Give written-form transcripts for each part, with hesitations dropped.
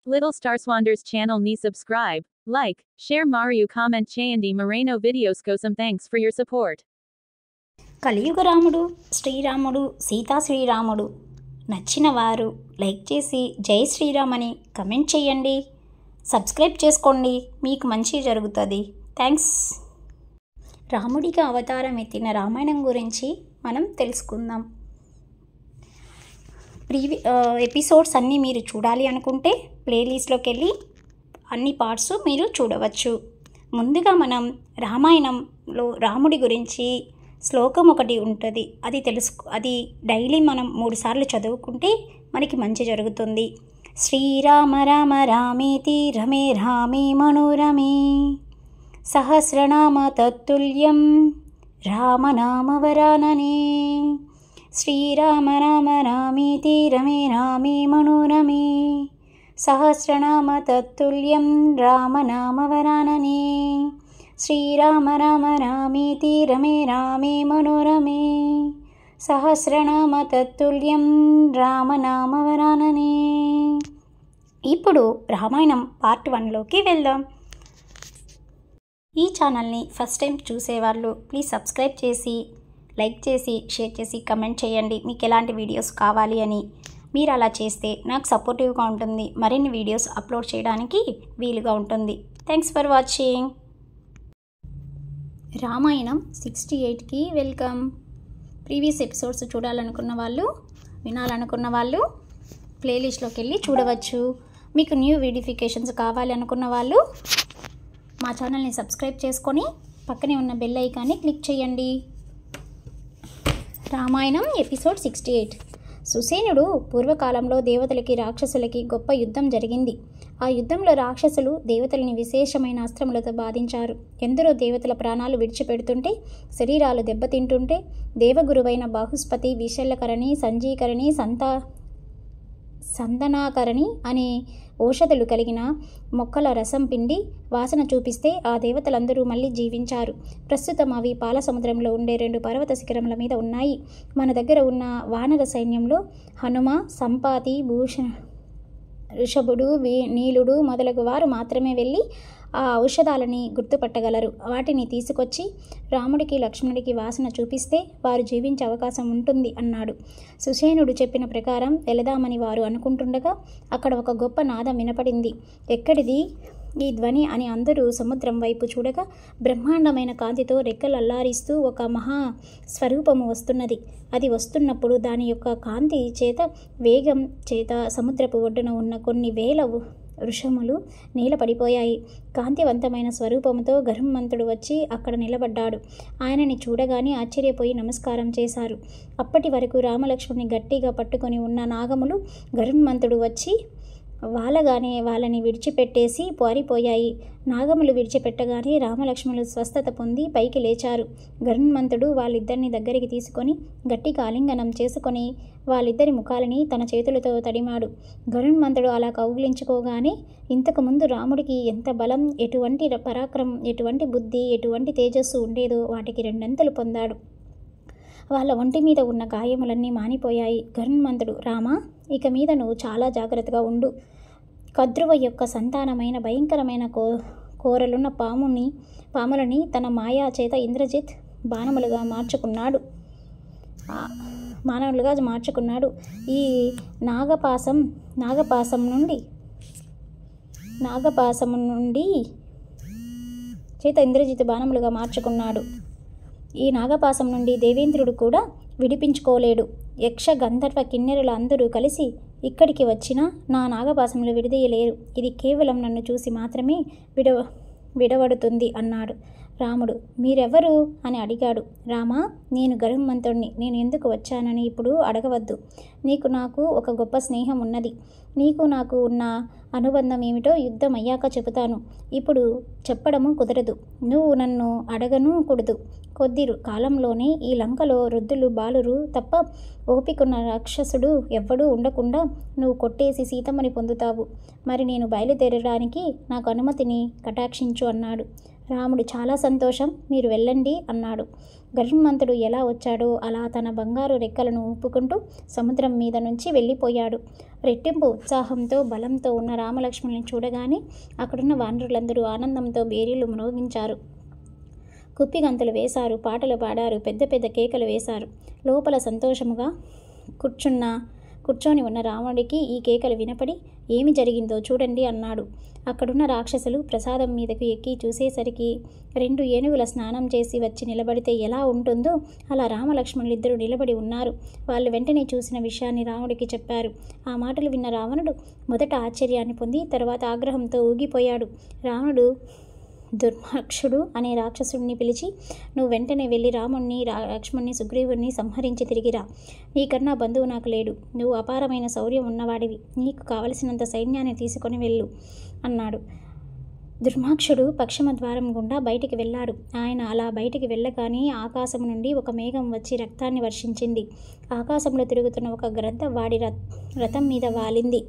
Little Starswanders channel ni subscribe, like, share Mario comment చేయండి Moreno videos కోసం thanks for your support. కలియుగ రాముడు శ్రీరాముడు సీతా శ్రీరాముడు నచ్చిన వారు లైక్ చేసి జై శ్రీరామ్ అని కమెంట్ చేయండి. సబ్స్క్రైబ్ చేసుకోండి, మీకు మంచి జరుగుతుంది. థ్యాంక్స్. రాముడికి అవతారం ఎత్తిన రామాయణం గురించి మనం తెలుసుకుందాం. ఎపిసోడ్స్ అన్నీ మీరు చూడాలి అనుకుంటే ప్లేలిస్ట్లోకి వెళ్ళి అన్ని పార్ట్స్ మీరు చూడవచ్చు. ముందుగా మనం రామాయణంలో రాముడి గురించి శ్లోకం ఒకటి ఉంటుంది, అది డైలీ మనం 3 సార్లు చదువుకుంటే మనకి మంచి జరుగుతుంది. శ్రీరామ రామ రామేతి రమే రామే మనోరమే సహస్రనామ తత్తుల్యం రామనామవరాననే. శ్రీరామ రామ రామేతి రమే రామే మనోరమే సహస్రనామ తత్తుల్యం రామనామవరాననే. శ్రీరామ రామ రామేతి రమే రామే మనోరమే సహస్రనామ తత్తుల్యం రామనామవరాననే. ఇప్పుడు రామాయణం పార్ట్ 1లోకి వెళ్దాం. ఈ ఛానల్ని ఫస్ట్ టైం చూసేవాళ్ళు ప్లీజ్ సబ్స్క్రైబ్ చేసి లైక్ చేసి షేర్ చేసి కమెంట్ చేయండి మీకు ఎలాంటి వీడియోస్ కావాలి అని. మీరు అలా చేస్తే నాకు సపోర్టివ్గా ఉంటుంది, మరిన్ని వీడియోస్ అప్లోడ్ చేయడానికి వీలుగా ఉంటుంది. Thanks for watching. రామాయణం 68కి వెల్కమ్. ప్రీవియస్ ఎపిసోడ్స్ వినాలనుకున్న వాళ్ళు ప్లేలిస్ట్లోకి వెళ్ళి చూడవచ్చు. మీకు న్యూ నోటిఫికేషన్స్ కావాలి అనుకున్న వాళ్ళు మా ఛానల్ని సబ్స్క్రైబ్ చేసుకొని పక్కనే ఉన్న బెల్ ఐకాన్ని క్లిక్ చేయండి. రామాయణం ఎపిసోడ్ 68. సుసేనుడు పూర్వకాలంలో దేవతలకి రాక్షసులకి గొప్ప యుద్ధం జరిగింది. ఆ యుద్ధంలో రాక్షసులు దేవతలని విశేషమైన అస్త్రములతో బాధించారు. ఎందరో దేవతల ప్రాణాలు విడిచిపెడుతుంటే, శరీరాలు దెబ్బతింటుంటే దేవగురువైన బాహుస్పతి, విశల్యకరణి, సంజీకరణి, సందనాకరణి అనే ఔషధులు కలిగిన మొక్కల రసం పిండి వాసన చూపిస్తే ఆ దేవతలందరూ మళ్ళీ జీవించారు. ప్రస్తుతం అవి పాల సముద్రంలో ఉండే 2 పర్వత శిఖరముల మీద ఉన్నాయి. మన దగ్గర ఉన్న వానర సైన్యంలో హనుమ, సంపాతి, ఋషభుడు, నీలుడు మొదలగు వారు మాత్రమే వెళ్ళి ఆ ఔషధాలని గుర్తుపట్టగలరు. వాటిని తీసుకొచ్చి రాముడికి లక్ష్మణుడికి వాసన చూపిస్తే వారు జీవించే అవకాశం ఉంటుంది అన్నాడు. సుసేనుడు చెప్పిన ప్రకారం వెళదామని వారు అనుకుంటుండగా అక్కడ ఒక గొప్ప నాదం వినపడింది. ఎక్కడిది ఈ ధ్వని అని అందరూ సముద్రం వైపు చూడగా బ్రహ్మాండమైన కాంతితో రెక్కలు అల్లారిస్తూ ఒక మహా స్వరూపము వస్తున్నది. అది వస్తున్నప్పుడు దాని యొక్క కాంతి చేత వేగం చేత సముద్రపు ఒడ్డున ఉన్న కొన్ని వేల వృషములు నేల పడిపోయాయి. కాంతివంతమైన స్వరూపముతో గరుత్మంతుడు వచ్చి అక్కడ నిలబడ్డాడు. ఆయనని చూడగానే ఆశ్చర్యపోయి నమస్కారం చేశారు. అప్పటి వరకు రామలక్ష్మణ్ని గట్టిగా పట్టుకొని ఉన్న నాగములు గరుత్మంతుడు వచ్చి వాళ్ళగానే వాళ్ళని విడిచిపెట్టేసి పారిపోయాయి. నాగములు విడిచిపెట్టగానే రామలక్ష్మణులు స్వస్థత పొంది పైకి లేచారు. గరుత్మంతుడు వాళ్ళిద్దరిని దగ్గరికి తీసుకొని గట్టిగా ఆలింగనం చేసుకొని వాళ్ళిద్దరి ముఖాలని తన చేతులతో తడిమాడు. గరుత్మంతుడు అలా కౌగిలించుకోగానే ఇంతకుముందు రాముడికి ఎంత బలం, ఎటువంటి పరాక్రమం, ఎటువంటి బుద్ధి, ఎటువంటి తేజస్సు ఉండేదో వాటికి 2 అంతలు పొందాడు. వాళ్ళ ఒంటి మీద ఉన్న గాయములన్నీ మానిపోయాయి. గరుత్మంతుడు, రామా, ఇక మీద నువ్వు చాలా జాగ్రత్తగా ఉండు. కద్రువ యొక్క సంతానమైన భయంకరమైన కోరలున్న పాములని తన మాయా చేత ఇంద్రజిత్ బాణములుగా మార్చుకున్నాడు. ఈ నాగపాసం నుండి చేత ఇంద్రజిత్ బాణములుగా మార్చుకున్నాడు. ఈ నాగపాసం నుండి దేవేంద్రుడు కూడా విడిపించుకోలేడు. యక్ష, గంధర్వ, కిన్నెరుల అందరూ కలిసి ఇక్కడికి వచ్చినా నా నాగపాసంలో విడదీయలేరు. ఇది కేవలం నన్ను చూసి మాత్రమే విడవడుతుంది అన్నాడు. రాముడు, మీరెవరు అని అడిగాడు. రామా, నేను గరుత్మంతుడిని. నేను ఎందుకు వచ్చానని ఇప్పుడు అడగవద్దు. నీకు నాకు ఒక గొప్ప స్నేహం ఉన్నది. నీకు నాకు ఉన్న అనుబంధం ఏమిటో యుద్ధం అయ్యాక చెబుతాను. ఇప్పుడు చెప్పడము కుదరదు. నువ్వు నన్ను అడగనూకూడదు. కొద్ది కాలంలోనే ఈ లంకలో వృద్ధులు, బాలురు తప్ప ఓపికన్న రాక్షసుడు ఎవ్వడూ ఉండకుండా నువ్వు కొట్టేసి సీతమ్మని పొందుతావు. మరి నేను బయలుదేరడానికి నాకు అనుమతిని కటాక్షించు అన్నాడు. రాముడు, చాలా సంతోషం, మీరు వెళ్ళండి అన్నాడు. గరుత్మంతుడు ఎలా వచ్చాడో అలా తన బంగారు రెక్కలను ఊపుకుంటూ సముద్రం మీద నుంచి వెళ్ళిపోయాడు. రెట్టింపు ఉత్సాహంతో బలంతో ఉన్న రామలక్ష్మణుని చూడగానే అక్కడున్న వానరులందరూ ఆనందంతో బేరీలు మ్రోగించారు. కుప్పిగంతులు వేశారు, పాటలు పాడారు, పెద్ద పెద్ద కేకలు వేశారు. లోపల సంతోషముగా కూర్చొని ఉన్న రావణుడికి ఈ కేకలు వినపడి ఏమి జరిగిందో చూడండి అన్నాడు. అక్కడున్న రాక్షసులు ప్రసాదం మీదకు ఎక్కి చూసేసరికి 2 ఏనుగుల స్నానం చేసి వచ్చి నిలబడితే ఎలా ఉంటుందో అలా రామలక్ష్మణులిద్దరూ నిలబడి ఉన్నారు. వాళ్ళు వెంటనే చూసిన విషయాన్ని రాముడికి చెప్పారు. ఆ మాటలు విన్న రావణుడు మొదట ఆశ్చర్యాన్ని పొంది తర్వాత ఆగ్రహంతో ఊగిపోయాడు. రావణుడు దుర్మాక్షుడు అనే రాక్షసుడిని పిలిచి, నువ్వు వెంటనే వెళ్ళి రాముణ్ణి, లక్ష్మణ్ణి, సుగ్రీవుణ్ణి సంహరించి తిరిగిరా. నీకన్నా బంధువు నాకు లేడు. నువ్వు అపారమైన శౌర్యం ఉన్నవాడివి. నీకు కావలసినంత సైన్యాన్ని తీసుకొని వెళ్ళు అన్నాడు. దుర్మాక్షుడు పశ్చిమ ద్వారం గుండా బయటికి వెళ్ళాడు. ఆయన అలా బయటికి వెళ్ళగానే ఆకాశం నుండి ఒక మేఘం వచ్చి రక్తాన్ని వర్షించింది. ఆకాశంలో తిరుగుతున్న ఒక గ్రద్ద వాడి రథం మీద వాలింది.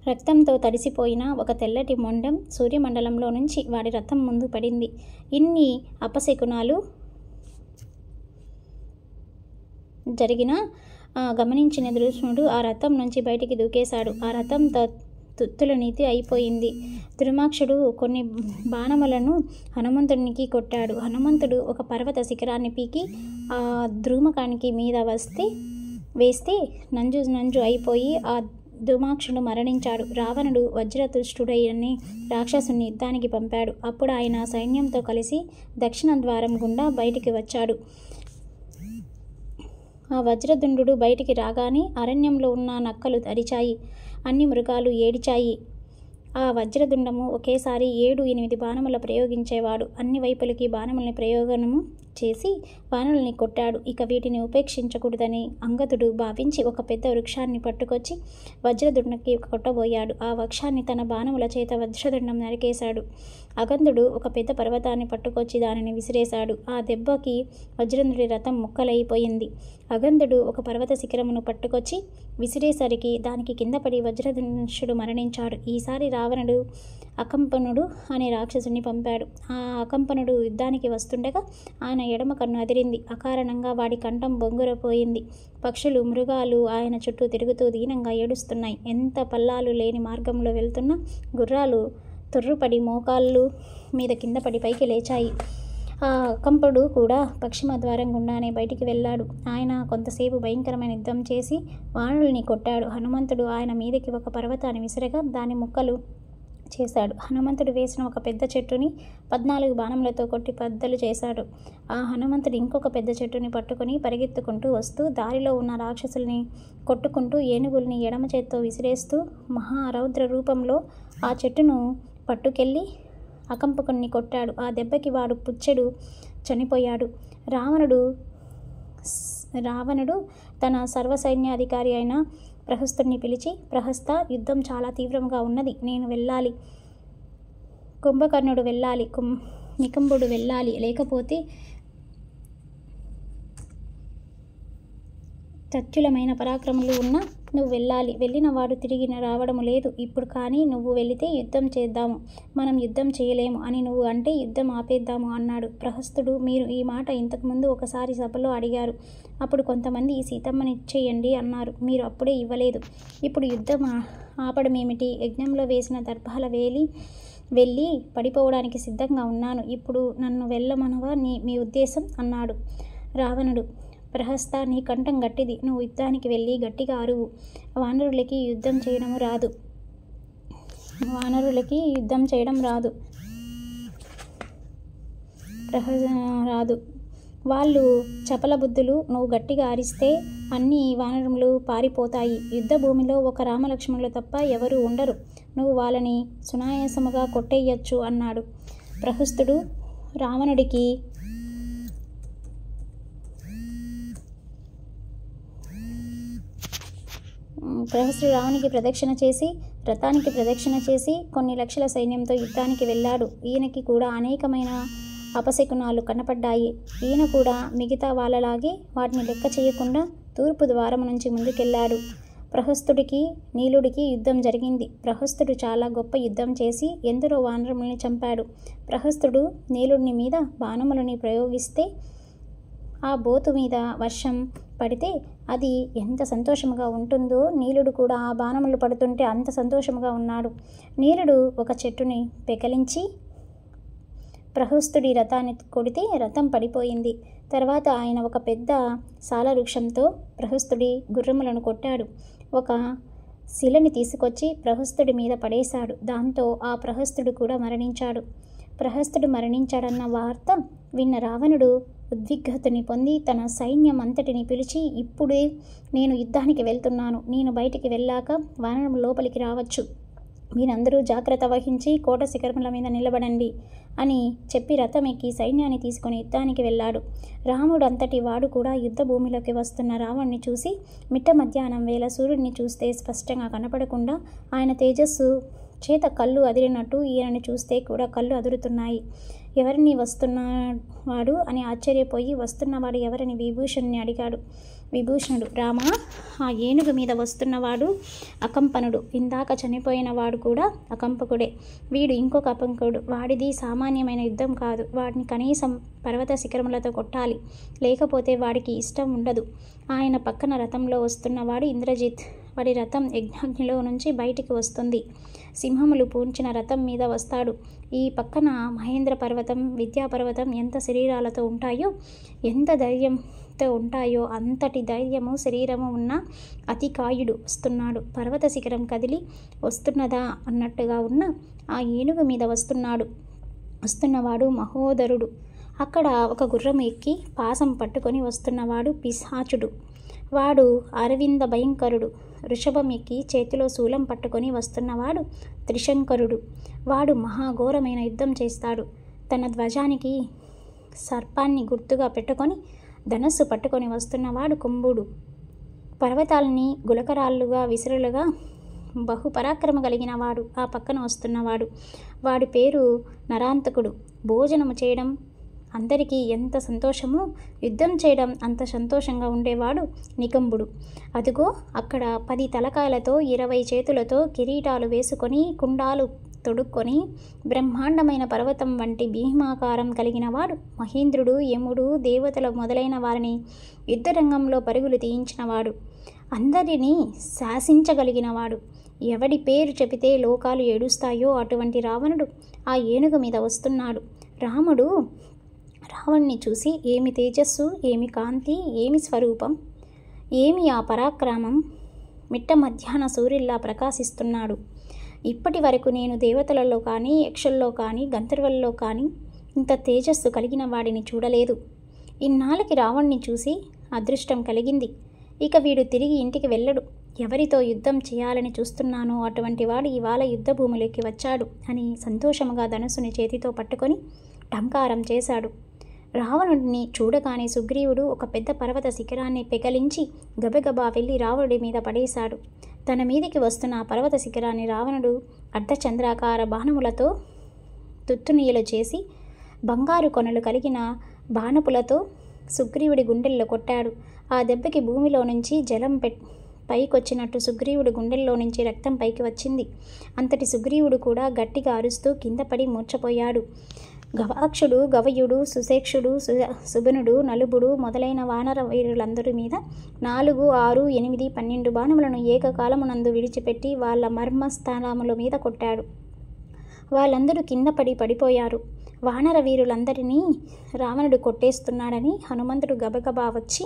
రక్తంతో తడిసిపోయిన ఒక తెల్లటి మొండెం సూర్యమండలంలో నుంచి వాడి రథం ముందు పడింది. ఇన్ని అపశకునాలు జరిగినా గమనించిన దుర్యోధనుడు ఆ రథం నుంచి బయటికి దూకేశాడు. ఆ రథం తుత్తుల నీతి అయిపోయింది. దుర్మాక్షుడు కొన్ని బాణములను హనుమంతునికి కొట్టాడు. హనుమంతుడు ఒక పర్వత శిఖరాన్ని పీకి ఆ ద్రుమకానికి మీద వేస్తే నంజు అయిపోయి ఆ దుర్మాక్షుడు మరణించాడు. రావణుడు వజ్రతుష్టుడైన రాక్షసుని యుద్ధానికి పంపాడు. అప్పుడు ఆయన సైన్యంతో కలిసి దక్షిణ ద్వారం గుండా బయటికి వచ్చాడు. ఆ వజ్రదుండు బయటికి రాగానే అరణ్యంలో ఉన్న నక్కలు అరిచాయి. అన్ని మృగాలు ఏడిచాయి. ఆ వజ్రదుండము ఒకేసారి 7-8 బాణముల ప్రయోగించేవాడు. అన్ని వైపులకి బాణముల్ని ప్రయోగము చేసి వానరుల్ని కొట్టాడు. ఇక వీటిని ఉపేక్షించకూడదని అంగదుడు భావించి ఒక పెద్ద వృక్షాన్ని పట్టుకొచ్చి వజ్రదుండకి కొట్టబోయాడు. ఆ వృక్షాన్ని తన బాణముల చేత వజ్రదుండం నరికేశాడు. అగంధుడు ఒక పెద్ద పర్వతాన్ని పట్టుకొచ్చి దానిని విసిరేశాడు. ఆ దెబ్బకి వజ్రదుండి రథం ముక్కలైపోయింది. అగంధుడు ఒక పర్వత శిఖరమును పట్టుకొచ్చి విసిరేసరికి దానికి కింద పడి వజ్రధనుష్యుడు మరణించాడు. ఈసారి రావణుడు అకంపనుడు అనే రాక్షసుని పంపాడు. ఆ అకంపనుడు యుద్ధానికి వస్తుండగా ఆయన ఎడమ కన్ను అదిరింది. అకారణంగా వాడి కంఠం బొంగురపోయింది. పక్షులు, మృగాలు ఆయన చుట్టూ తిరుగుతూ దీనంగా ఏడుస్తున్నాయి. ఎంత పల్లాలు లేని మార్గంలో వెళ్తున్న గుర్రాలు తొర్రుపడి మోకాళ్ళు మీద కింద పడి పైకి లేచాయి. ఆ కంపుడు కూడా పశ్చిమ ద్వారం గుండానే బయటికి వెళ్ళాడు. ఆయన కొంతసేపు భయంకరమైన యుద్ధం చేసి వానరుల్ని కొట్టాడు. హనుమంతుడు ఆయన మీదకి ఒక పర్వతాన్ని విసిరగా దాని ముక్కలు చేశాడు. హనుమంతుడు వేసిన ఒక పెద్ద చెట్టుని 14 బాణములతో కొట్టి బద్దలు చేశాడు. ఆ హనుమంతుడు ఇంకొక పెద్ద చెట్టుని పట్టుకొని పరిగెత్తుకుంటూ వస్తూ దారిలో ఉన్న రాక్షసుల్ని కొట్టుకుంటూ ఏనుగుల్ని ఎడమ చేత్తో విసిరేస్తూ మహారౌద్ర రూపంలో ఆ చెట్టును పట్టుకెళ్ళి అకంపకుణ్ణి కొట్టాడు. ఆ దెబ్బకి వాడు పుచ్చెడు చనిపోయాడు. రావణుడు తన సర్వసైన్యాధికారి అయిన ప్రహస్తుడిని పిలిచి, ప్రహస్త, యుద్ధం చాలా తీవ్రంగా ఉన్నది. నేను వెళ్ళాలి. కుంభకర్ణుడు వెళ్ళాలి. నికంబుడు వెళ్ళాలి. లేకపోతే తత్యులమైన పరాక్రములు ఉన్నా నువ్వు వెళ్ళాలి. వెళ్ళిన వాడు తిరిగి రావడము లేదు. ఇప్పుడు కానీ నువ్వు వెళితే యుద్ధం చేద్దాము, మనం యుద్ధం చేయలేము అని నువ్వు అంటే యుద్ధం ఆపేద్దాము అన్నాడు. ప్రహస్తుడు, మీరు ఈ మాట ఇంతకుముందు ఒకసారి సభలో అడిగారు. అప్పుడు కొంతమంది ఈ సీతమ్మనిచ్చేయండి అన్నారు. మీరు అప్పుడే ఇవ్వలేదు. ఇప్పుడు యుద్ధం ఆపడమేమిటి? యజ్ఞంలో వేసిన దర్భాల వెళ్ళి పడిపోవడానికి సిద్ధంగా ఉన్నాను. ఇప్పుడు నన్ను వెళ్ళమనవా మీ ఉద్దేశం అన్నాడు. రావణుడు, ప్రహస్త, నీ కంఠం గట్టిది. నువ్వు యుద్ధానికి వెళ్ళి గట్టిగా అరువు. వానరులకి యుద్ధం చేయడం రాదు. వాళ్ళు చపల బుద్ధులు. నువ్వు గట్టిగా అరిస్తే అన్ని వానరములు పారిపోతాయి. యుద్ధ భూమిలో ఒక రామలక్ష్మణులు తప్ప ఎవరు ఉండరు. నువ్వు వాళ్ళని సునాయాసముగా కొట్టేయచ్చు అన్నాడు. ప్రహస్తుడు రావణుడికి రావణునికి ప్రదక్షిణ చేసి రథానికి ప్రదక్షిణ చేసి కొన్ని లక్షల సైన్యంతో యుద్ధానికి వెళ్ళాడు. ఈయనకి కూడా అనేకమైన అపశకునాలు కనపడ్డాయి. ఈయన కూడా మిగతా వాళ్ళలాగే వాటిని లెక్క చేయకుండా తూర్పు ద్వారం నుంచి ముందుకెళ్ళాడు. ప్రహస్తుడికి నీలుడికి యుద్ధం జరిగింది. ప్రహస్తుడు చాలా గొప్ప యుద్ధం చేసి ఎందరో వానరముల్ని చంపాడు. ప్రహస్తుడు నీలుడిని మీద బాణములని ప్రయోగిస్తే ఆ బోతు మీద వర్షం పడితే అది ఎంత సంతోషముగా ఉంటుందో, నీలుడు కూడా ఆ బాణములు పడుతుంటే అంత సంతోషముగా ఉన్నాడు. నీలుడు ఒక చెట్టుని పెకలించి ప్రహస్తుడి రథాన్ని కొడితే రథం పడిపోయింది. తర్వాత ఆయన ఒక పెద్ద సాలవృక్షంతో ప్రహస్తుడి గుర్రములను కొట్టాడు. ఒక శిలని తీసుకొచ్చి ప్రహస్తుడి మీద పడేశాడు. దాంతో ఆ ప్రహస్తుడు కూడా మరణించాడు. ప్రహస్తుడు మరణించాడన్న వార్త విన్న రావణుడు ఉద్విగ్నతని పొంది తన సైన్యం అంతటిని పిలిచి, ఇప్పుడే నేను యుద్ధానికి వెళ్తున్నాను. నేను బయటికి వెళ్ళాక వానరం లోపలికి రావచ్చు. మీరందరూ జాగ్రత్త వహించి కోట శిఖరముల మీద నిలబడండి అని చెప్పి రథం ఎక్కి సైన్యాన్ని తీసుకొని యుద్ధానికి వెళ్ళాడు. రాముడు అంతటి వాడు కూడా యుద్ధ భూమిలోకి వస్తున్న రావణ్ణి చూసి మిట్ట మధ్యాహ్నం వేళ సూర్యుడిని చూస్తే స్పష్టంగా కనపడకుండా ఆయన తేజస్సు చేత కళ్ళు అదిరినట్టు ఈయనని చూస్తే కూడా కళ్ళు అదురుతున్నాయి. ఎవరిని వస్తున్నవాడు అని ఆశ్చర్యపోయి వస్తున్నవాడు ఎవరని విభూషణుని అడిగాడు. విభూషణుడు, రామా, ఆ ఏనుగు మీద వస్తున్నవాడు అకంపనుడు. ఇందాక చనిపోయిన వాడు కూడా అకంపకుడే. వీడు ఇంకొక అకంపకుడు. వాడిది సామాన్యమైన యుద్ధం కాదు. వాడిని కనీసం పర్వత శిఖరములతో కొట్టాలి, లేకపోతే వాడికి ఇష్టం ఉండదు. ఆయన పక్కన రథంలో వస్తున్నవాడు ఇంద్రజిత్. వాడి రథం యజ్ఞాగ్నిలో నుంచి బయటికి వస్తుంది. సింహములు పూంచిన రథం మీద వస్తాడు. ఈ పక్కన మహేంద్ర పర్వతం, విద్యాపర్వతం ఎంత శరీరాలతో ఉంటాయో, ఎంత ధైర్యంతో ఉంటాయో అంతటి ధైర్యము శరీరము ఉన్న అతికాయుడు వస్తున్నాడు. పర్వత శిఖరం కదిలి వస్తున్నదా అన్నట్టుగా ఉన్న ఆ ఏనుగు మీద వస్తున్నవాడు మహోదరుడు. అక్కడ ఒక గుర్రం ఎక్కి పాసం పట్టుకొని వస్తున్నవాడు పిశాచుడు. వాడు అరవింద భయంకరుడు. వృషభం ఎక్కి చేతిలో శూలం పట్టుకొని వస్తున్నవాడు త్రిశంకరుడు. వాడు మహాఘోరమైన యుద్ధం చేస్తాడు. తన ధ్వజానికి సర్పాన్ని గుర్తుగా పెట్టుకొని ధనస్సు పట్టుకొని వస్తున్నవాడు కుంభుడు. పర్వతాలని గులకరాళ్ళుగా విసురులుగా బహుపరాక్రమ కలిగిన వాడు ఆ పక్కన వస్తున్నవాడు. వాడి పేరు నరాంతకుడు. భోజనము చేయడం అందరికీ ఎంత సంతోషమో, యుద్ధం చేయడం అంత సంతోషంగా ఉండేవాడు నికంబుడు. అదుగో అక్కడ 10 తలకాయలతో 20 చేతులతో కిరీటాలు వేసుకొని కుండాలు తొడుక్కొని బ్రహ్మాండమైన పర్వతం వంటి భీమాకారం కలిగిన వాడు మహేంద్రుడు. యముడు, దేవతల మొదలైన వారిని యుద్ధరంగంలో పరుగులు తీయించినవాడు. అందరినీ శాసించగలిగినవాడు. ఎవడి పేరు చెబితే లోకాలు ఏడుస్తాయో అటువంటి రావణుడు ఆ ఏనుగు మీద వస్తున్నాడు. రావణ్ణి చూసి, ఏమి తేజస్సు, ఏమి కాంతి, ఏమి స్వరూపం, ఏమి ఆ పరాక్రమం, మిట్ట మధ్యాహ్న సూర్యుల్లా ప్రకాశిస్తున్నాడు. ఇప్పటి వరకు నేను దేవతలలో కానీ, యక్షుల్లో కానీ, గంధర్వుల్లో కానీ ఇంత తేజస్సు కలిగిన వాడిని చూడలేదు. ఇన్నాళ్ళకి రావణ్ణి చూసి అదృష్టం కలిగింది. ఇక వీడు తిరిగి ఇంటికి వెళ్ళడు. ఎవరితో యుద్ధం చేయాలని చూస్తున్నానో అటువంటి వాడు ఇవాళ యుద్ధ భూమిలోకి వచ్చాడు అని సంతోషముగా ధనుసుని చేతితో పట్టుకొని టంకారం చేశాడు. రావణుడిని చూడగానే సుగ్రీవుడు ఒక పెద్ద పర్వత శిఖరాన్ని పెకలించి గబగబా వెళ్ళి రావణుడి మీద పడేశాడు. తన మీదికి వస్తున్న ఆ పర్వత శిఖరాన్ని రావణుడు అర్ధచంద్రాకార బాణములతో తుత్తునీయలు చేసి బంగారు కొనలు కలిగిన బాణపులతో సుగ్రీవుడి గుండెల్లో కొట్టాడు. ఆ దెబ్బకి భూమిలో నుంచి జలం పైకొచ్చినట్టు సుగ్రీవుడి గుండెల్లో నుంచి రక్తం పైకి వచ్చింది. అంతటి సుగ్రీవుడు కూడా గట్టిగా అరుస్తూ కింద పడి మూర్ఛపోయాడు. గవాక్షుడు, గవయుడు, సుశేక్షుడు, సుబనుడు, నలుబుడు మొదలైన వానర వీరులందరి మీద 4, 6, 8, 12 బాణములను ఏకకాలమునందు విడిచిపెట్టి వాళ్ళ మర్మస్థానముల మీద కొట్టాడు. వాళ్ళందరూ కింద పడిపోయారు. వానర వీరులందరినీ రావణుడు కొట్టేస్తున్నాడని హనుమంతుడు గబగబా వచ్చి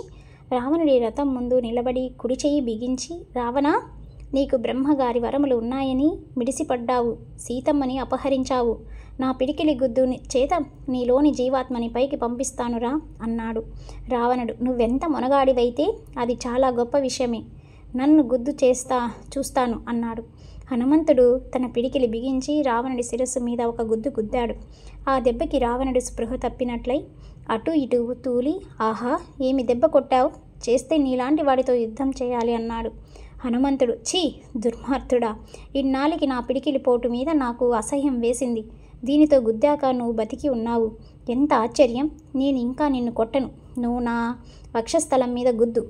రావణుడి రథం ముందు నిలబడి కుడి చెయ్యి బిగించి, రావణా, నీకు బ్రహ్మగారి వరములు ఉన్నాయని మిడిసిపడ్డావు, సీతమ్మని అపహరించావు. నా పిడికిలి గుద్దు చేత నీలోని జీవాత్మని పైకి పంపిస్తానురా అన్నాడు. రావణుడు, నువ్వెంత మొనగాడివైతే అది చాలా గొప్ప విషయమే. నన్ను చూస్తాను అన్నాడు. హనుమంతుడు తన పిడికిలి బిగించి రావణుడి శిరస్సు మీద ఒక గుద్దాడు. ఆ దెబ్బకి రావణుడు స్పృహ తప్పినట్లయి అటు ఇటు తూలి, ఆహా, ఏమి దెబ్బ కొట్టావు, చేస్తే నీలాంటి వాడితో యుద్ధం చేయాలి అన్నాడు. హనుమంతుడు, ఛీ దుర్మార్గుడా, ఇన్నాళ్ళకి నా పిడికిలి పోటు మీద నాకు అసహ్యం వేసింది. దీనితో గుద్దాక నువ్వు బతికి ఉన్నావు. ఎంత ఆశ్చర్యం. నేను ఇంకా నిన్ను కొట్టను. నువ్వు నా వక్షస్థలం మీద గుద్దు.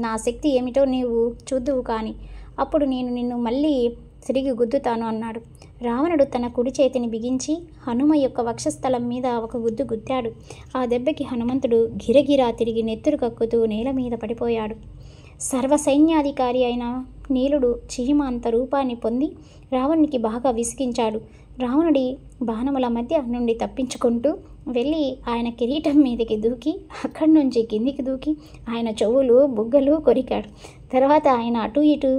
నా శక్తి ఏమిటో నీవు చూద్దువు కానీ అప్పుడు నేను నిన్ను మళ్ళీ తిరిగి గుద్దుతాను అన్నాడు. రావణుడు తన కుడి చేతిని బిగించి హనుమ యొక్క వక్షస్థలం మీద ఒక గుద్దు గుద్దాడు. ఆ దెబ్బకి హనుమంతుడు గిరగిరా తిరిగి నెత్తురు కక్కుతూ నేల మీద పడిపోయాడు. సర్వసైన్యాధికారి అయిన నీలుడు చీమ అంత రూపాన్ని పొంది రావణునికి బాగా విసిగించాడు. రావణుడి బాణముల మధ్య నుండి తప్పించుకుంటూ వెళ్ళి ఆయన కిరీటం మీదకి దూకి అక్కడి నుంచి కిందికి దూకి ఆయన చెవులు బుగ్గలు కొరికాడు. తర్వాత ఆయన అటు ఇటు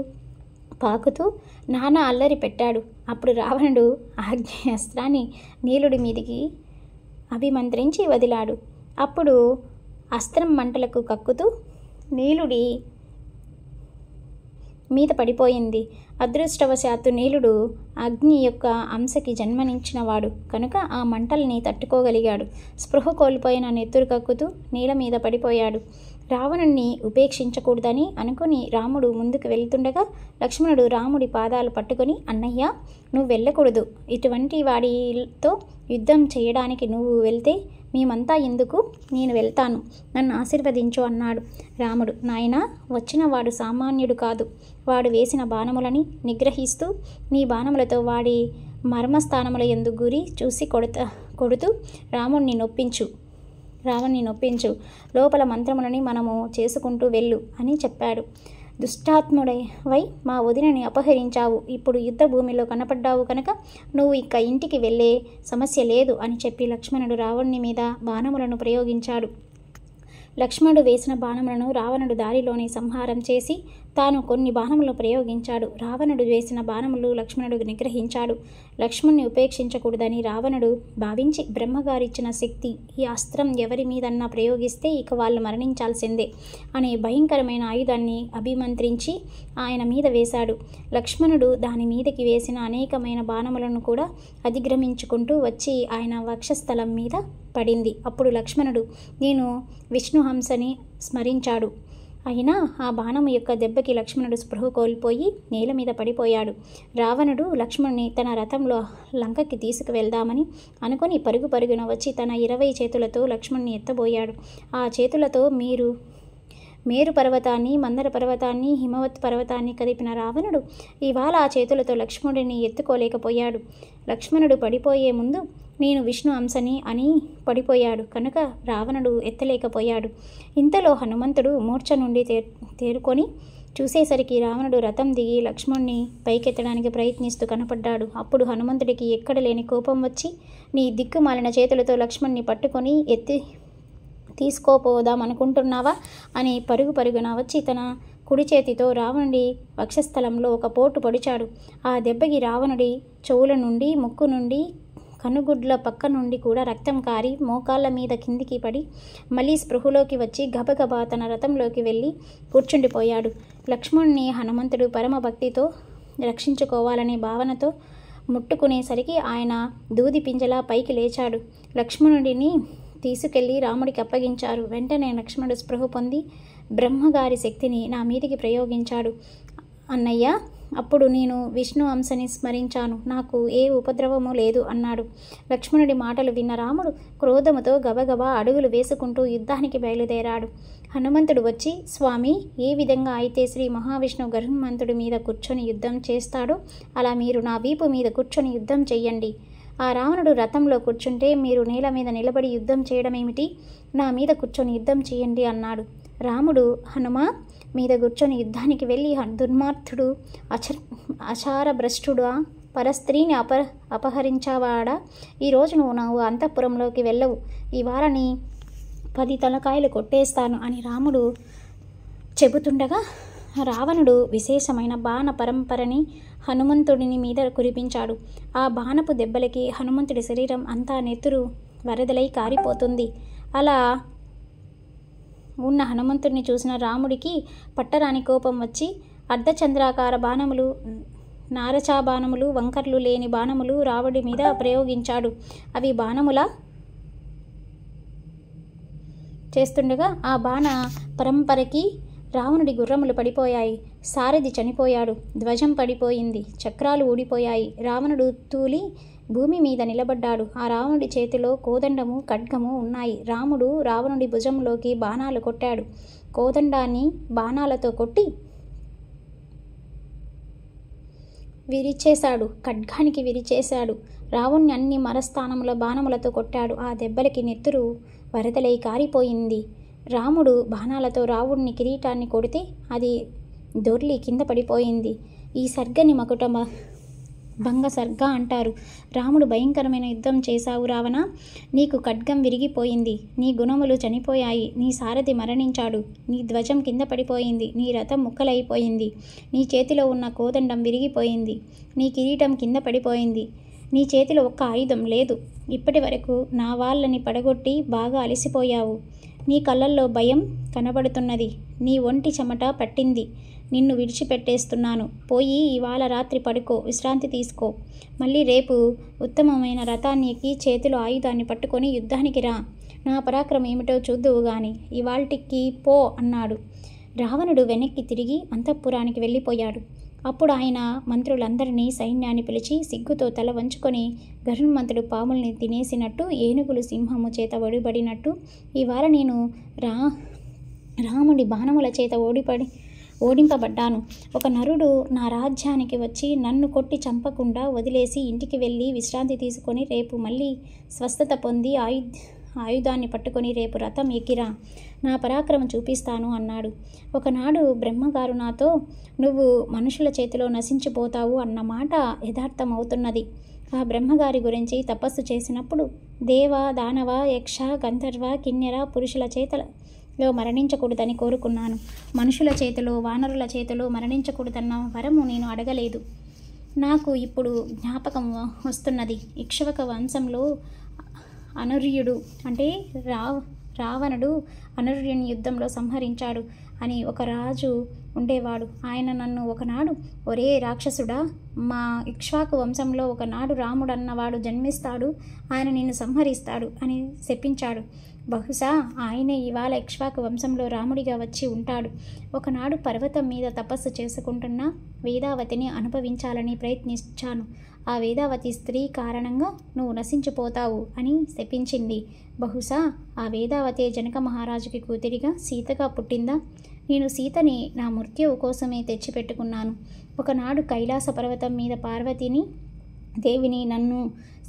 పాకుతూ నానా అల్లరి పెట్టాడు. అప్పుడు రావణుడు ఆగ్నేయాస్త్రాన్ని నీలుడి మీదికి అభిమంత్రించి వదిలాడు. అప్పుడు అస్త్రం మంటలకు కక్కుతూ నీలుడి మీద పడిపోయింది. అదృష్టవశాత్తు నీలుడు అగ్ని యొక్క అంశకి జన్మనించినవాడు కనుక ఆ మంటల్ని తట్టుకోగలిగాడు. స్పృహ కోల్పోయిన నెత్తురు కక్కుతూ నీల మీద పడిపోయాడు. రావణుణ్ణి ఉపేక్షించకూడదని అనుకుని రాముడు ముందుకు వెళ్తుండగా లక్ష్మణుడు రాముడి పాదాలు పట్టుకొని, అన్నయ్య, నువ్వు వెళ్ళకూడదు. ఇటువంటి వాడితో యుద్ధం చేయడానికి నువ్వు వెళ్తే మేమంతా ఎందుకు? నేను వెళ్తాను, నన్ను ఆశీర్వదించు అన్నాడు. రాముడు, నాయనా, వచ్చిన వాడు సామాన్యుడు కాదు. వాడు వేసిన బాణములని నిగ్రహిస్తూ నీ బాణములతో వాడి మర్మస్థానముల యందు గురి చూసి కొడుతూ రావణ్ణి నొప్పించు, లోపల మంత్రములని మనము చేసుకుంటూ వెళ్ళు అని చెప్పాడు. దుష్టాత్ముడవై మా వదినని అపహరించావు. ఇప్పుడు యుద్ధ భూమిలో కనపడ్డావు కనుక నువ్వు ఇక ఇంటికి వెళ్ళే సమస్య లేదు అని చెప్పి లక్ష్మణుడు రావణుని మీద బాణములను ప్రయోగించాడు. లక్ష్మణుడు వేసిన బాణములను రావణుడు దారిలోనే సంహారం చేసి తాను కొన్ని బాణములను ప్రయోగించాడు. రావణుడు వేసిన బాణములు లక్ష్మణుడు నిగ్రహించాడు. లక్ష్మణ్ణి ఉపేక్షించకూడదని రావణుడు భావించి బ్రహ్మగారిచ్చిన శక్తి ఈ అస్త్రం ఎవరి మీదన్నా ప్రయోగిస్తే ఇక వాళ్ళు మరణించాల్సిందే అనే భయంకరమైన ఆయుధాన్ని అభిమంత్రించి ఆయన మీద వేశాడు. లక్ష్మణుడు దాని మీదకి వేసిన అనేకమైన బాణములను కూడా అధిగమించుకుంటూ వచ్చి ఆయన వక్షస్థలం మీద పడింది. అప్పుడు లక్ష్మణుడు నేను విష్ణుహంసని స్మరించాడు. అయినా ఆ బాణము యొక్క దెబ్బకి లక్ష్మణుడు స్పృహ కోల్పోయి నేల మీద పడిపోయాడు. రావణుడు లక్ష్మణుని తన రథంలో లంకకి తీసుకువెళ్దామని అనుకుని పరుగున వచ్చి తన 20 చేతులతో లక్ష్మణుని ఎత్తబోయాడు. ఆ చేతులతో మేరు పర్వతాన్ని, మందర పర్వతాన్ని, హిమవత్ పర్వతాన్ని కదిపిన రావణుడు ఇవాళ ఆ చేతులతో లక్ష్మణుడిని ఎత్తుకోలేకపోయాడు. లక్ష్మణుడు పడిపోయే ముందు నేను విష్ణు అంశని అని పడిపోయాడు కనుక రావణుడు ఎత్తలేకపోయాడు. ఇంతలో హనుమంతుడు మూర్ఛ నుండి తేరుకొని చూసేసరికి రావణుడు రథం దిగి లక్ష్మణుని పైకెత్తడానికి ప్రయత్నిస్తూ కనపడ్డాడు. అప్పుడు హనుమంతుడికి ఎక్కడ లేని కోపం వచ్చి నీ దిక్కుమాలిన చేతులతో లక్ష్మణుని పట్టుకొని తీసుకోపోదామనుకుంటున్నావా అని పరుగున వచ్చి తన కుడి చేతితో రావణుడి వక్షస్థలంలో ఒక పోటు పొడిచాడు. ఆ దెబ్బకి రావణుడి చెవుల నుండి, ముక్కు నుండి, కనుగుడ్ల పక్క నుండి కూడా రక్తం కారి మోకాళ్ళ మీద కిందికి పడి మళ్ళీ స్పృహలోకి వచ్చి గబగబా తన రథంలోకి వెళ్ళి కూర్చుండిపోయాడు. లక్ష్మణుని హనుమంతుడు పరమ భక్తితో రక్షించుకోవాలనే భావనతో ముట్టుకునేసరికి ఆయన దూది పింజలా పైకి లేచాడు. లక్ష్మణుడిని తీసుకెళ్లి రాముడికి అప్పగించారు. వెంటనే లక్ష్మణుడు స్పృహ పొంది బ్రహ్మగారి శక్తిని నా మీదికి ప్రయోగించాడు. అన్నయ్య, అప్పుడు నేను విష్ణు అంశని స్మరించాను, నాకు ఏ ఉపద్రవము లేదు అన్నాడు. లక్ష్మణుడి మాటలు విన్న రాముడు క్రోధముతో గబగబా అడుగులు వేసుకుంటూ యుద్ధానికి బయలుదేరాడు. హనుమంతుడు వచ్చి, స్వామి, ఏ విధంగా అయితే శ్రీ మహావిష్ణు గరుత్మంతుడి మీద కూర్చొని యుద్ధం చేస్తాడో అలా మీరు నా వీపు మీద కూర్చొని యుద్ధం చెయ్యండి. ఆ రావణుడు రథంలో కూర్చుంటే మీరు నేల మీద నిలబడి యుద్ధం చేయడమేమిటి? నా మీద కూర్చొని యుద్ధం చేయండి అన్నాడు. రాముడు హనుమ మీద కూర్చొని యుద్ధానికి వెళ్ళి దుర్మార్గుడు, ఆచారభ్రష్టుడు, పరస్త్రీని అపహరించవాడా, ఈరోజు నువ్వు అంతఃపురంలోకి వెళ్ళవు, ఇవాళ నీ 10 తలకాయలు కొట్టేస్తాను అని రాముడు చెబుతుండగా రావణుడు విశేషమైన బాణ పరంపరని హనుమంతుడిని మీద కురిపించాడు. ఆ బాణపు దెబ్బలకి హనుమంతుడి శరీరం అంతా నెత్తురు వరదలై కారిపోతుంది. అలా ఉన్న హనుమంతుడిని చూసిన రాముడికి పట్టరాని కోపం వచ్చి అర్ధచంద్రాకార బాణములు, నారచా బాణములు, వంకర్లు లేని బాణములు రావణుడి మీద ప్రయోగించాడు. అవి బాణముల చేస్తుండగా ఆ బాణ పరంపరకి రావణుడి గుర్రములు పడిపోయాయి. సారథి చనిపోయాడు. ధ్వజం పడిపోయింది. చక్రాలు ఊడిపోయాయి. రావణుడు తూలి భూమి మీద నిలబడ్డాడు. ఆ రావణుడి చేతిలో కోదండము, ఖడ్గము ఉన్నాయి. రాముడు రావణుడి భుజంలోకి బాణాలు కొట్టాడు. కోదండాన్ని బాణాలతో కొట్టి విరిచేశాడు, ఖడ్గానికి విరిచేశాడు. రావణ్ణి అన్ని మరస్థానముల బాణములతో కొట్టాడు. ఆ దెబ్బలకి నెత్తురు వరదలై కారిపోయింది. రాముడు బాణాలతో రావుణ్ణి కిరీటాన్ని కొడితే అది దొర్లి కింద పడిపోయింది. ఈ సర్గని మకుట భంగ సర్గ అంటారు. రాముడు భయంకరమైన యుద్ధం చేశావు రావణ. నీకు ఖడ్గం విరిగిపోయింది, నీ గుణములు చనిపోయాయి, నీ సారథి మరణించాడు, నీ ధ్వజం కింద పడిపోయింది, నీ రథం ముక్కలైపోయింది, నీ చేతిలో ఉన్న కోదండం విరిగిపోయింది, నీ కిరీటం కింద పడిపోయింది, నీ చేతిలో ఒక్క ఆయుధం లేదు. ఇప్పటి వరకు నా వాళ్ళని పడగొట్టి బాగా అలసిపోయావు. నీ కళ్ళల్లో భయం కనబడుతున్నది, నీ ఒంటి చెమట పట్టింది. నిన్ను విడిచిపెట్టేస్తున్నాను. పోయి ఇవాళ రాత్రి పడుకో, విశ్రాంతి తీసుకో. మళ్ళీ రేపు ఉత్తమమైన రథాన్ని ఎక్కి చేతిలో ఆయుధాన్ని పట్టుకొని యుద్ధానికి రా. నా పరాక్రమం ఏమిటో చూద్దువు గాని ఇవాల్టికి పో అన్నాడు. రావణుడు వెనక్కి తిరిగి అంతఃపురానికి వెళ్ళిపోయాడు. అప్పుడు ఆయన మంత్రులందరినీ సైన్యాన్ని పిలిచి సిగ్గుతో తల వంచుకొని గరున్మంతుడు పాముల్ని తినేసినట్టు, ఏనుగులు సింహము చేత ఒడిబడినట్టు ఇవాళ నేను రాముడి బాణముల చేత ఓడింపబడ్డాను. ఒక నరుడు నా రాజ్యానికి వచ్చి నన్ను కొట్టి చంపకుండా వదిలేసి ఇంటికి వెళ్ళి విశ్రాంతి తీసుకొని రేపు మళ్ళీ స్వస్థత పొంది ఆయుధాన్ని పట్టుకొని రేపు రథం ఎక్కిరా, నా పరాక్రమం చూపిస్తాను అన్నాడు. ఒకనాడు బ్రహ్మగారు నాతో నువ్వు మనుషుల చేతిలో నశించిపోతావు అన్న మాట యథార్థమవుతున్నది. ఆ బ్రహ్మగారి గురించి తపస్సు చేసినప్పుడు దేవ, దానవ, యక్ష, గంధర్వ, కిన్నెర పురుషుల చేతలో మరణించకూడదని కోరుకున్నాను. మనుషుల చేతిలో, వానరుల చేతిలో మరణించకూడదన్న వరము నేను అడగలేదు. నాకు ఇప్పుడు జ్ఞాపకం వస్తున్నది. ఇక్ష్వాక వంశంలో అనర్యుడు అంటే రావణుడు అనర్యుని యుద్ధంలో సంహరించాడు అని ఒక రాజు ఉండేవాడు. ఆయన నన్ను ఒకనాడు, ఒరే రాక్షసుడా, మా ఇక్ష్వాకు వంశంలో ఒకనాడు రాముడు అన్నవాడు జన్మిస్తాడు, ఆయన నిన్ను సంహరిస్తాడు అని శపించాడు. బహుశా ఆయనే ఇవాళ ఇక్ష్వాకు వంశంలో రాముడిగా వచ్చి ఉంటాడు. ఒకనాడు పర్వతం మీద తపస్సు చేసుకుంటున్న వేదావతిని అనుభవించాలని ప్రయత్నించాను. ఆ వేదావతి స్త్రీ కారణంగా నువ్వు నశించిపోతావు అని శపించింది. బహుశా ఆ వేదావతే జనక మహారాజుకి కూతురిగా సీతగా పుట్టిందా? నేను సీతని నా మృత్యువు కోసమే తెచ్చిపెట్టుకున్నాను. ఒకనాడు కైలాస పర్వతం మీద పార్వతిని దేవిని నన్ను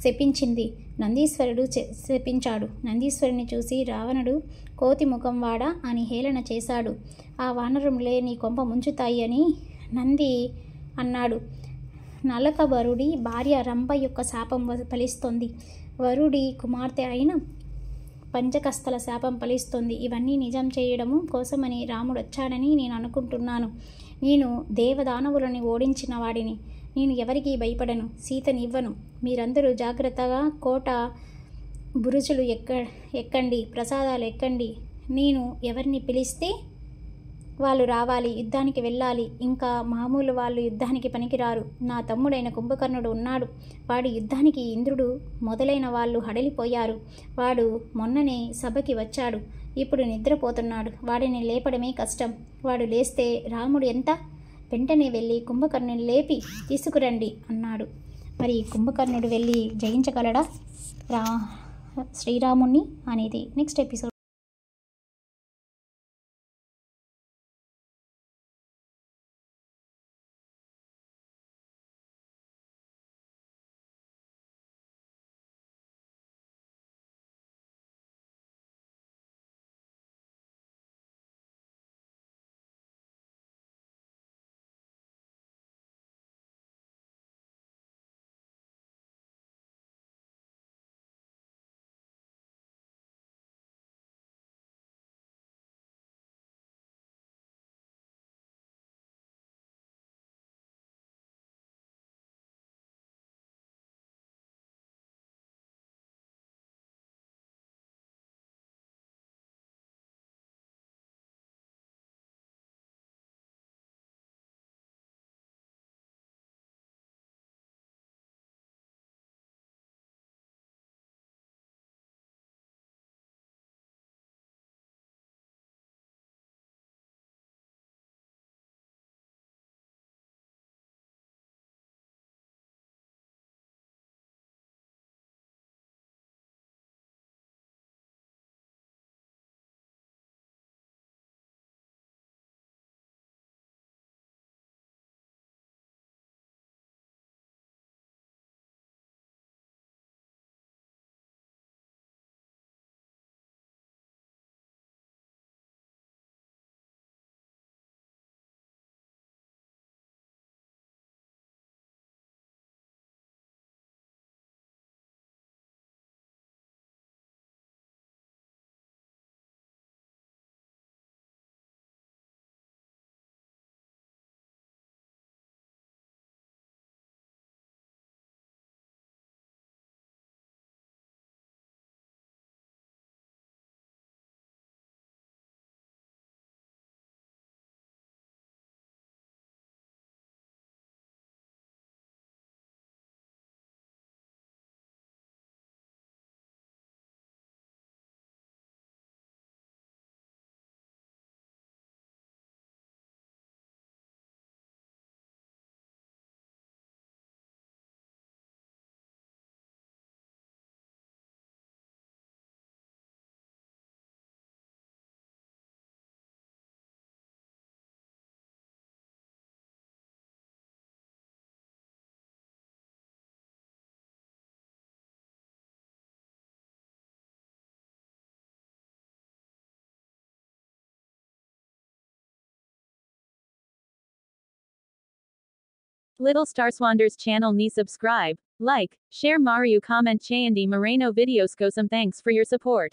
శపించింది. నందీశ్వరుడు శపించాడు. నందీశ్వరుని చూసి రావణుడు కోతి ముఖం వాడా అని హేళన చేశాడు. ఆ వానరములే నీ కొంప ముంచుతాయి అని నంది అన్నాడు. నలక వరుడి భార్య రంభ యొక్క శాపం ఫలిస్తోంది. వరుడి కుమార్తె అయిన పంచకస్థల శాపం ఫలిస్తోంది. ఇవన్నీ నిజం చేయడము కోసమని రాముడు వచ్చాడని నేను అనుకుంటున్నాను. నేను దేవదానవులను ఓడించిన వాడిని. నేను ఎవరికీ భయపడను. సీతనివ్వను. మీరందరూ జాగ్రత్తగా కోట బురుజులు ఎక్కండి, ప్రసాదాలు ఎక్కండి. నేను ఎవరిని పిలిస్తే వాళ్ళు రావాలి, యుద్ధానికి వెళ్ళాలి. ఇంకా మామూలు వాళ్ళు యుద్ధానికి పనికిరారు. నా తమ్ముడైన కుంభకర్ణుడు ఉన్నాడు. వాడి యుద్ధానికి ఇంద్రుడు మొదలైన వాళ్ళు హడలిపోయారు. వాడు మొన్ననే సభకి వచ్చాడు, ఇప్పుడు నిద్రపోతున్నాడు. వాడిని లేపడమే కష్టం. వాడు లేస్తే రాముడు ఎంత? వెంటనే వెళ్ళి కుంభకర్ణుని లేపి తీసుకురండి అన్నాడు. మరి కుంభకర్ణుడు వెళ్ళి జయించగలడా శ్రీరాముణ్ణి అనేది next episode. Little Stars Wonders channel ni subscribe, like, share Mario comment చేయండి Moreno videos కోసం thanks for your support.